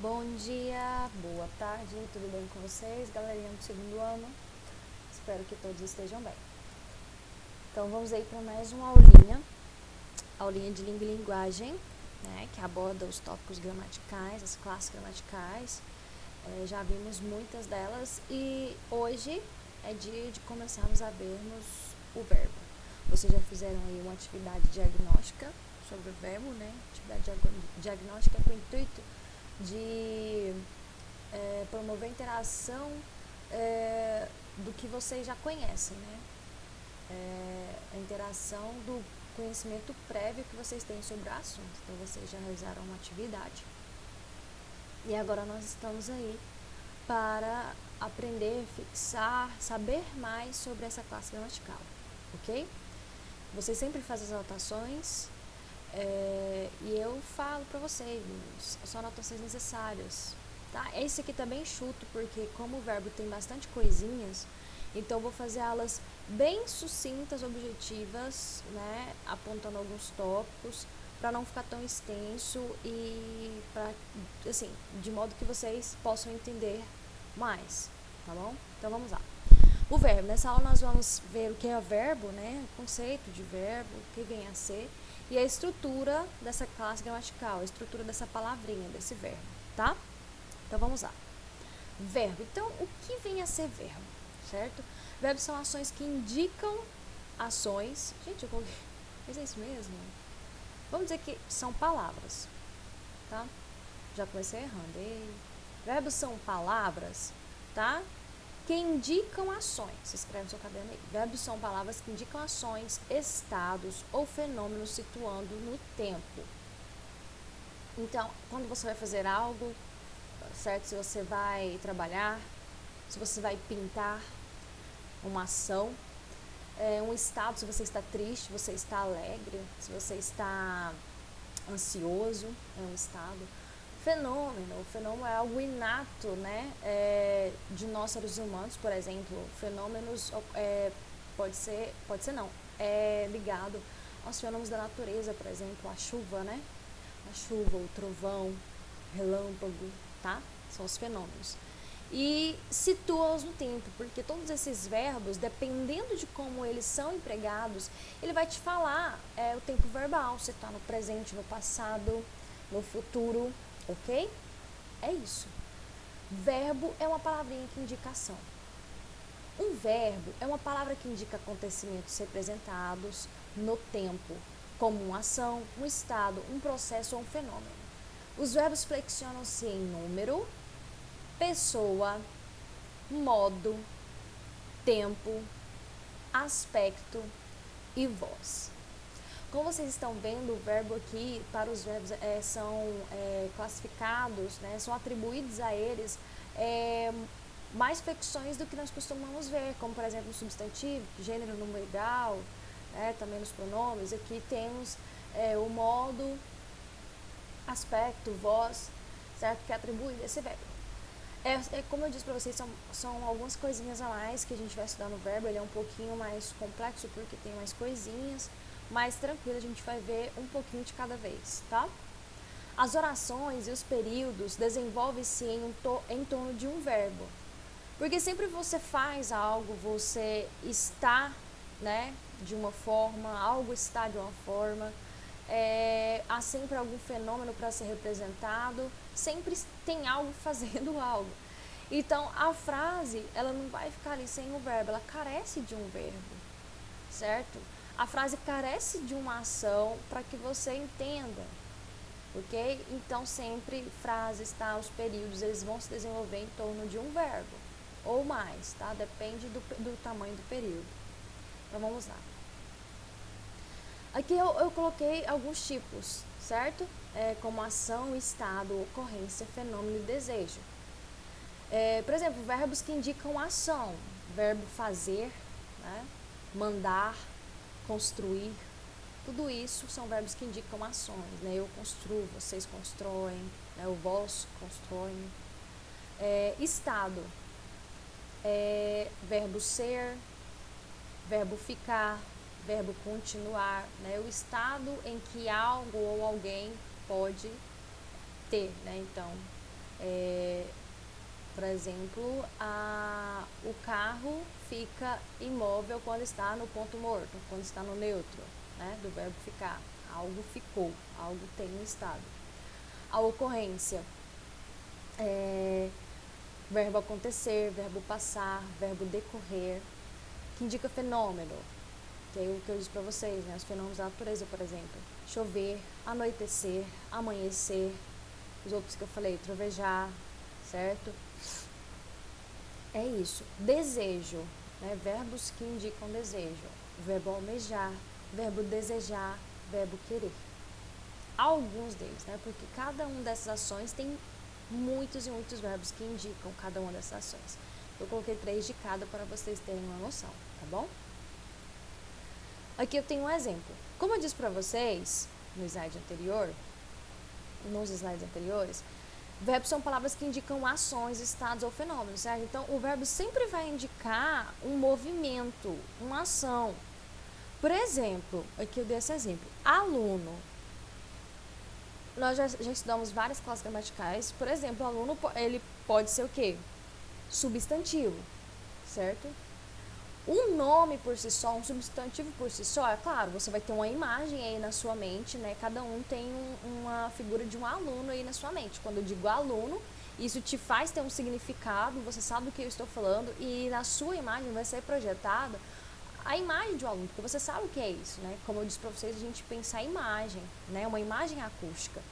Bom dia, boa tarde, tudo bem com vocês, galerinha do segundo ano? Espero que todos estejam bem. Então vamos aí para mais uma aulinha de língua e linguagem, né, que aborda os tópicos gramaticais, as classes gramaticais. Já vimos muitas delas e hoje é dia de começarmos a vermos o verbo. Vocês já fizeram aí uma atividade diagnóstica sobre o verbo, né? Atividade diagnóstica com o intuito de promover a interação do que vocês já conhecem, né? A interação do conhecimento prévio que vocês têm sobre o assunto. Então, vocês já realizaram uma atividade. E agora nós estamos aí para aprender, fixar, saber mais sobre essa classe gramatical, ok? Vocês sempre fazem as anotações e eu falo para vocês, são anotações necessárias, tá? Esse aqui tá bem enxuto, porque como o verbo tem bastante coisinhas, então eu vou fazer aulas bem sucintas, objetivas, né? Apontando alguns tópicos, para não ficar tão extenso e para, assim, de modo que vocês possam entender mais, tá bom? Então vamos lá. O verbo, nessa aula nós vamos ver o que é o verbo, né? O conceito de verbo, o que vem a ser, e a estrutura dessa classe gramatical, a estrutura dessa palavrinha, desse verbo, tá? Então vamos lá. Verbo. Então, o que vem a ser verbo, certo? Verbos são ações que indicam ações. Gente, eu coloquei. Mas é isso mesmo? Vamos dizer que são palavras, tá? Já comecei errando. Ei. Verbos são palavras, tá? Que indicam ações. Se escreve no seu caderno aí. Verbos são palavras que indicam ações, estados ou fenômenos situando no tempo. Então, quando você vai fazer algo, certo? Se você vai trabalhar, se você vai pintar uma ação, um estado, se você está triste, você está alegre, se você está ansioso, é um estado. Fenômeno, o fenômeno é algo inato, né, de nós seres humanos, por exemplo, fenômenos pode ser não, é ligado aos fenômenos da natureza, por exemplo, a chuva, né, a chuva, o trovão, relâmpago, tá, são os fenômenos. E situa-os no tempo, porque todos esses verbos, dependendo de como eles são empregados, ele vai te falar o tempo verbal, se está no presente, no passado, no futuro, ok? É isso. Verbo é uma palavrinha que indica ação. Um verbo é uma palavra que indica acontecimentos representados no tempo, como uma ação, um estado, um processo ou um fenômeno. Os verbos flexionam-se em número, pessoa, modo, tempo, aspecto e voz. Como vocês estão vendo, o verbo aqui, para os verbos são classificados, né, são atribuídos a eles mais flexões do que nós costumamos ver, como por exemplo no substantivo, gênero, número igual, né, também nos pronomes. Aqui temos o modo, aspecto, voz, certo, que atribui esse verbo. Como eu disse para vocês, são algumas coisinhas a mais que a gente vai estudar no verbo. Ele é um pouquinho mais complexo porque tem mais coisinhas, mas tranquilo, a gente vai ver um pouquinho de cada vez, tá? As orações e os períodos desenvolvem-se em torno de um verbo, porque sempre você faz algo, você está, né, de uma forma, algo está de uma forma, há sempre algum fenômeno para ser representado, sempre tem algo fazendo algo. Então, a frase, ela não vai ficar ali sem o verbo, ela carece de um verbo, certo? A frase carece de uma ação para que você entenda, ok? Então, sempre frases, tá? Os períodos, eles vão se desenvolver em torno de um verbo, ou mais, tá? Depende do tamanho do período. Então, vamos lá. Aqui eu coloquei alguns tipos, certo? Como ação, estado, ocorrência, fenômeno e desejo. Por exemplo, verbos que indicam ação. Verbo fazer, né? Mandar, construir. Tudo isso são verbos que indicam ações, né? Eu construo, vocês constroem, né? O vós constroem. Estado. Verbo ser, verbo ficar, verbo continuar, né? O estado em que algo ou alguém pode ter, né? Então, Por exemplo, o carro fica imóvel quando está no ponto morto, quando está no neutro, né? Do verbo ficar. Algo ficou, algo tem um estado. A ocorrência, verbo acontecer, verbo passar, verbo decorrer, que indica fenômeno, que é o que eu disse para vocês, né? Os fenômenos da natureza, por exemplo. Chover, anoitecer, amanhecer, os outros que eu falei, trovejar, certo? É isso. Desejo, né? Verbos que indicam desejo. Verbo almejar, verbo desejar, verbo querer. Alguns deles, né? Porque cada uma dessas ações tem muitos e muitos verbos que indicam cada uma dessas ações. Eu coloquei 3 de cada para vocês terem uma noção, tá bom? Aqui eu tenho um exemplo. Como eu disse para vocês nos slides anteriores, verbos são palavras que indicam ações, estados ou fenômenos, certo? Então, o verbo sempre vai indicar um movimento, uma ação. Por exemplo, aqui eu dei esse exemplo. Aluno. Nós já estudamos várias classes gramaticais. Por exemplo, aluno, ele pode ser o quê? Substantivo, certo? Um nome por si só, um substantivo por si só, é claro, você vai ter uma imagem aí na sua mente, né? Cada um tem uma figura de um aluno aí na sua mente. Quando eu digo aluno, isso te faz ter um significado, você sabe do que eu estou falando, e na sua imagem vai ser projetada a imagem de um aluno, porque você sabe o que é isso, né? Como eu disse para vocês, a gente pensa a imagem, né? Uma imagem acústica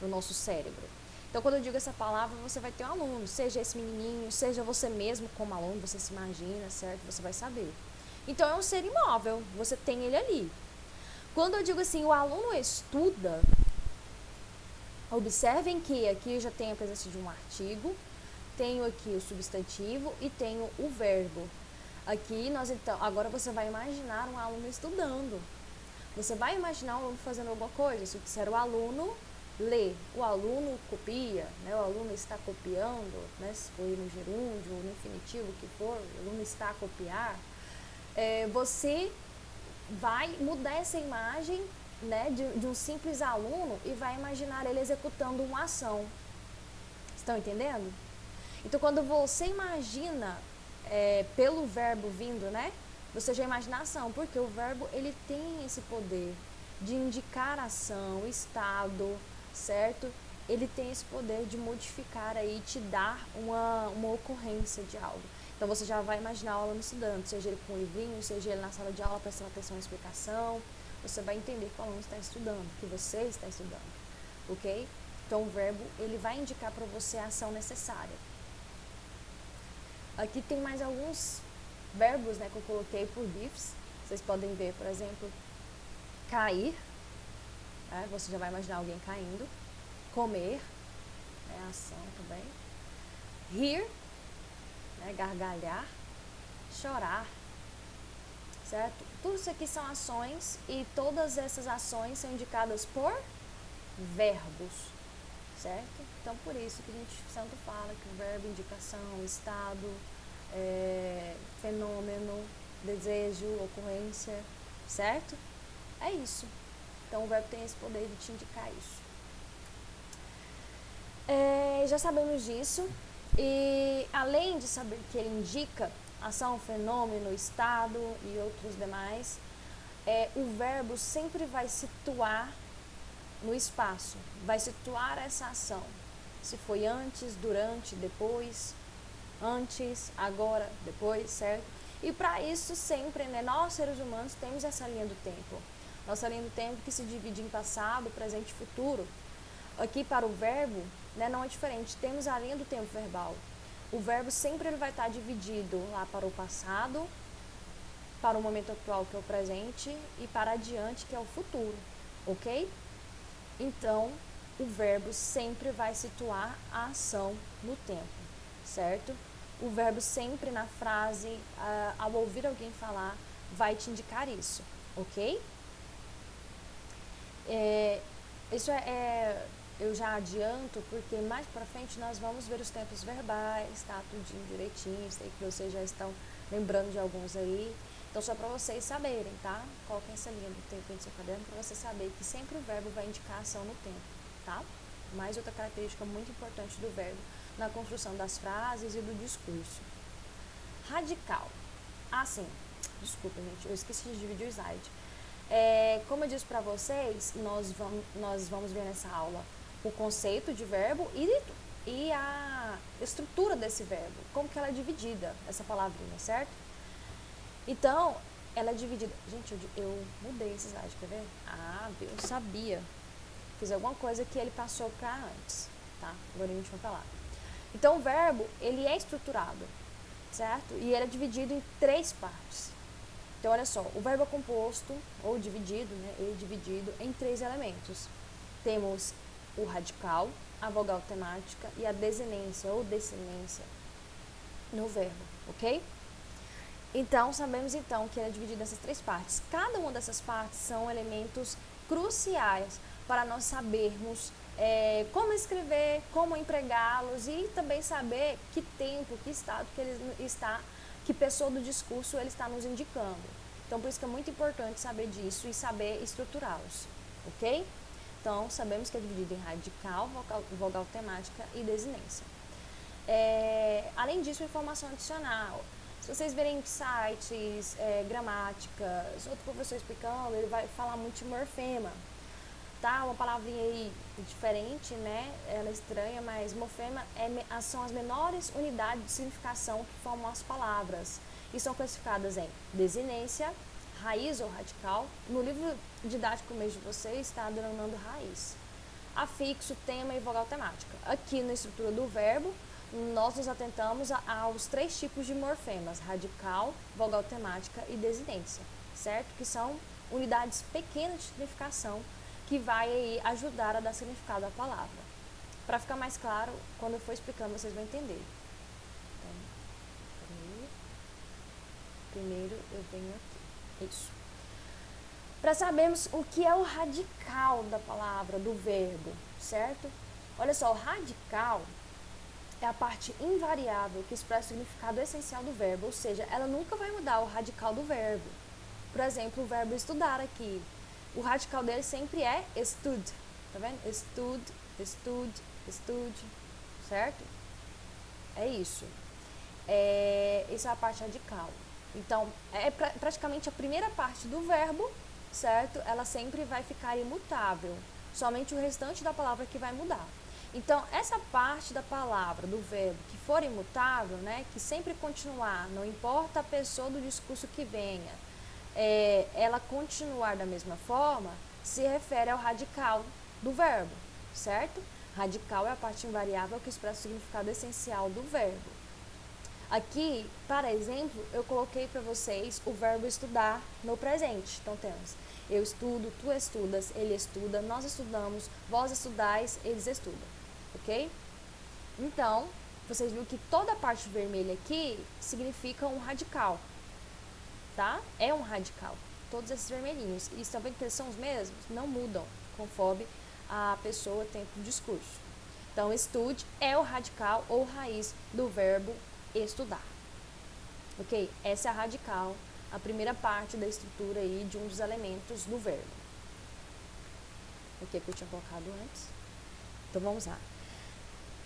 no nosso cérebro. Então, quando eu digo essa palavra, você vai ter um aluno, seja esse menininho, seja você mesmo como aluno, você se imagina, certo? Você vai saber. Então, é um ser imóvel, você tem ele ali. Quando eu digo assim, o aluno estuda, observem que aqui eu já tenho a presença de um artigo, tenho aqui o substantivo e tenho o verbo. Aqui, então, agora você vai imaginar um aluno estudando. Você vai imaginar um aluno fazendo alguma coisa. Se eu disser o aluno lê, o aluno copia, né? O aluno está copiando, né? Se for no gerúndio ou no infinitivo, o que for, o aluno está a copiar. Você vai mudar essa imagem, né, de um simples aluno e vai imaginar ele executando uma ação. Estão entendendo? Então, quando você imagina pelo verbo vindo, né, você já imagina a ação, porque o verbo ele tem esse poder de indicar ação, estado, certo? Ele tem esse poder de modificar aí, te dar uma ocorrência de algo. Então você já vai imaginar o aluno estudando, seja ele com um livrinho, seja ele na sala de aula prestando atenção à explicação, você vai entender que o aluno está estudando, que você está estudando, ok? Então o verbo ele vai indicar para você a ação necessária. Aqui tem mais alguns verbos, né, que eu coloquei por GIFs. Vocês podem ver, por exemplo, cair, né, você já vai imaginar alguém caindo. Comer, né, ação também. Rir, né, gargalhar. Chorar, certo? Tudo isso aqui são ações e todas essas ações são indicadas por verbos, certo? Então, por isso que a gente tanto fala que o verbo, indicação, estado, fenômeno, desejo, ocorrência, certo? É isso. Então, o verbo tem esse poder de te indicar isso. Já sabemos disso. E, além de saber que ele indica ação, fenômeno, estado e outros demais, o verbo sempre vai situar no espaço, vai situar essa ação. Se foi antes, durante, depois, antes, agora, depois, certo? E para isso sempre, né, nós seres humanos temos essa linha do tempo. Nossa linha do tempo que se divide em passado, presente e futuro. Aqui para o verbo, né, não é diferente, temos a linha do tempo verbal. O verbo sempre ele vai estar dividido lá para o passado, para o momento atual, que é o presente, e para adiante, que é o futuro, ok? Então, o verbo sempre vai situar a ação no tempo, certo? O verbo sempre na frase, ao ouvir alguém falar, vai te indicar isso, ok? Isso eu já adianto, porque mais pra frente nós vamos ver os tempos verbais, tá? Tudinho direitinho, sei que vocês já estão lembrando de alguns aí. Então, só para vocês saberem, tá? Coloquem essa linha do tempo aí no seu caderno para você saber que sempre o verbo vai indicar ação no tempo, tá? Mais outra característica muito importante do verbo na construção das frases e do discurso. Radical. Sim, desculpa, gente, eu esqueci de dividir o slide. Como eu disse para vocês, nós vamos ver nessa aula o conceito de verbo e a estrutura desse verbo, como que ela é dividida, essa palavrinha, certo? Então, ela é dividida... Gente, eu mudei esse slide, quer ver? Eu sabia. Fiz alguma coisa que ele passou para antes, tá? Agora a gente vai falar. Então, o verbo, ele é estruturado, certo? E ele é dividido em 3 partes. Então, olha só, o verbo é composto, ou dividido, né? Ele é dividido em 3 elementos. Temos o radical, a vogal temática e a desinência ou dessinência no verbo, ok? Então, sabemos então que ele é dividido nessas 3 partes. Cada uma dessas partes são elementos cruciais para nós sabermos como escrever, como empregá-los e também saber que tempo, que estado que pessoa do discurso ele está nos indicando. Então, por isso que é muito importante saber disso e saber estruturá-los, ok? Então, sabemos que é dividido em radical, vogal temática e desinência. Além disso, informação adicional. Se vocês verem sites, gramáticas, outro professor explicando, ele vai falar muito de morfema, tá? Uma palavrinha aí diferente, né? Ela é estranha, mas morfema são as menores unidades de significação que formam as palavras e são classificadas em desinência, raiz ou radical. No livro didático mesmo de vocês está denominando raiz. Afixo, tema e vogal temática. Aqui na estrutura do verbo, nós nos atentamos aos 3 tipos de morfemas, radical, vogal temática e desinência, certo? Que são unidades pequenas de significação que vai aí ajudar a dar significado à palavra. Para ficar mais claro, quando eu for explicando, vocês vão entender. Então, primeiro eu venho aqui. Isso. Para sabermos o que é o radical da palavra, do verbo, certo? Olha só, o radical é a parte invariável que expressa o significado essencial do verbo, ou seja, ela nunca vai mudar o radical do verbo. Por exemplo, o verbo estudar aqui, o radical dele sempre é estud, tá vendo? Estud, estude, estude, certo? É isso. Essa é a parte radical. Então, praticamente a primeira parte do verbo, certo? Ela sempre vai ficar imutável, somente o restante da palavra que vai mudar. Então, essa parte da palavra, do verbo, que for imutável, né, que sempre continuar, não importa a pessoa do discurso que venha, ela continuar da mesma forma, se refere ao radical do verbo, certo? Radical é a parte invariável que expressa o significado essencial do verbo. Aqui, para exemplo, eu coloquei para vocês o verbo estudar no presente. Então, temos eu estudo, tu estudas, ele estuda, nós estudamos, vós estudais, eles estudam, ok? Então, vocês viram que toda a parte vermelha aqui significa um radical, tá? É um radical, todos esses vermelhinhos. E estão vendo que eles são os mesmos? Não mudam, conforme a pessoa tem o discurso. Então, estude é o radical ou raiz do verbo estudar, ok? Essa é a radical, a primeira parte da estrutura aí de um dos elementos do verbo. Ok, que eu tinha colocado antes. Então, vamos lá.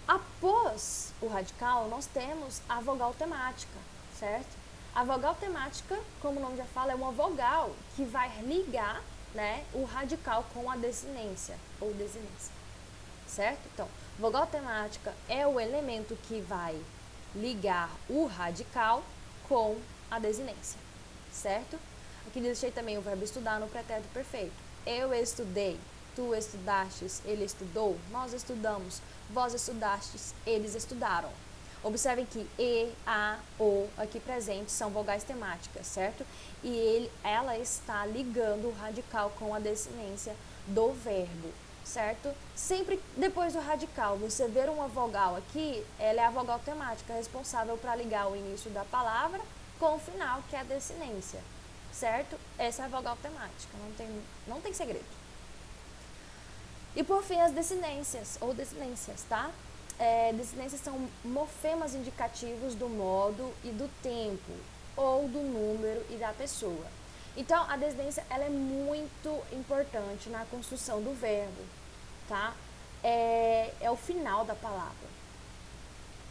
Após o radical, nós temos a vogal temática, certo? A vogal temática, como o nome já fala, é uma vogal que vai ligar, né, o radical com a desinência, ou desinência, certo? Então, vogal temática é o elemento que vai ligar o radical com a desinência, certo? Aqui deixei também o verbo estudar no pretérito perfeito. Eu estudei, tu estudastes, ele estudou, nós estudamos, vós estudastes, eles estudaram. Observem que e, a, o, aqui presentes são vogais temáticas, certo? E ela está ligando o radical com a desinência do verbo, certo? Sempre depois do radical, você ver uma vogal aqui, ela é a vogal temática responsável para ligar o início da palavra com o final, que é a desinência, certo? Essa é a vogal temática, não tem segredo. E por fim, as desinências, ou desinências, tá? Desinências são morfemas indicativos do modo e do tempo, ou do número e da pessoa. Então, a desinência ela é muito importante na construção do verbo, tá? é o final da palavra,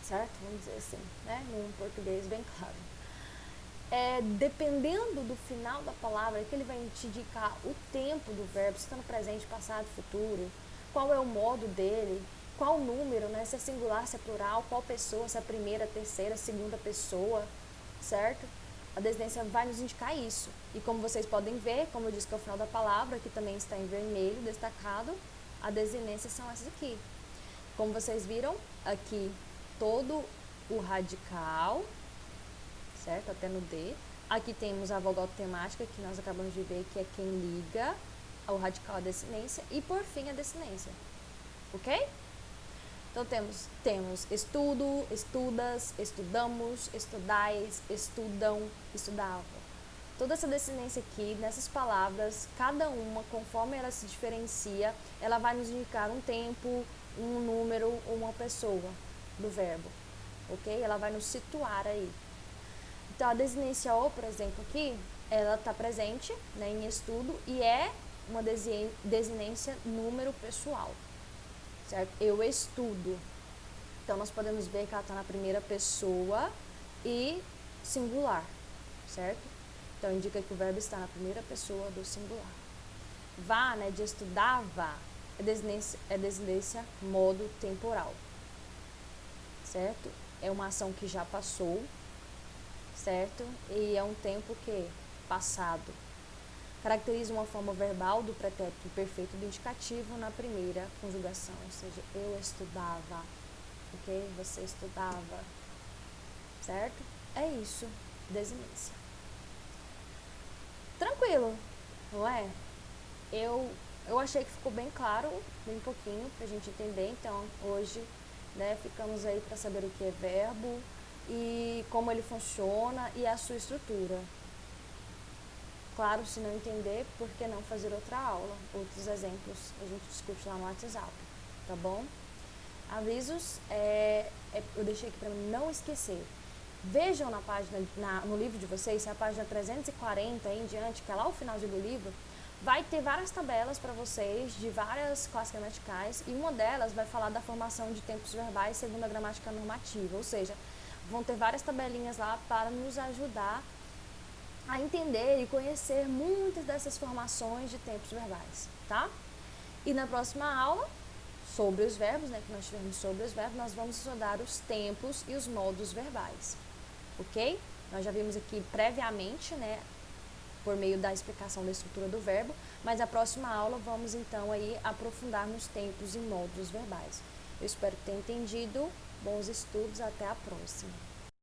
certo? Vamos dizer assim, né? Num português bem claro. Dependendo do final da palavra, que ele vai te indicar o tempo do verbo, se está no presente, passado, futuro, qual é o modo dele, qual número, né? Se é singular, se é plural, qual pessoa, se é a primeira, terceira, segunda pessoa, certo? A desinência vai nos indicar isso. E como vocês podem ver, como eu disse que é o final da palavra, que também está em vermelho, destacado, a desinência são essas aqui. Como vocês viram, aqui todo o radical, certo? Até no D. Aqui temos a vogal temática, que nós acabamos de ver, que é quem liga ao radical à desinência. E por fim, a desinência. Ok? Então temos estudo, estudas, estudamos, estudais, estudam, estudava. Toda essa desinência aqui, nessas palavras, cada uma, conforme ela se diferencia, ela vai nos indicar um tempo, um número ou uma pessoa do verbo. Ok? Ela vai nos situar aí. Então, a desinência O, por exemplo, aqui, ela está presente, né, em estudo e é uma desinência número pessoal, certo? Eu estudo. Então, nós podemos ver que ela está na primeira pessoa e singular, certo? Então, indica que o verbo está na primeira pessoa do singular. Vá, né, de estudar, vá, é desinência modo temporal, certo? É uma ação que já passou, certo? E é um tempo que passado. Caracteriza uma forma verbal do pretérito perfeito do indicativo na primeira conjugação, ou seja, eu estudava, ok? Você estudava, certo? É isso, desinência. Tranquilo, não é? Eu achei que ficou bem claro, bem pouquinho, pra gente entender, então hoje, né, ficamos aí para saber o que é verbo, e como ele funciona e a sua estrutura. Claro, se não entender, por que não fazer outra aula? Outros exemplos a gente discute lá no WhatsApp, tá bom? Avisos, eu deixei aqui para não esquecer. Vejam na página, no livro de vocês, se é a página 340 em diante, que é lá o finalzinho do livro, vai ter várias tabelas para vocês de várias classes gramaticais e uma delas vai falar da formação de tempos verbais segundo a gramática normativa, ou seja, vão ter várias tabelinhas lá para nos ajudar a entender e conhecer muitas dessas formações de tempos verbais, tá? E na próxima aula, sobre os verbos, né, que nós tivemos sobre os verbos, nós vamos estudar os tempos e os modos verbais, ok? Nós já vimos aqui previamente, né, por meio da explicação da estrutura do verbo, mas na próxima aula vamos então aí aprofundar nos tempos e modos verbais. Eu espero que tenha entendido. Bons estudos, até a próxima.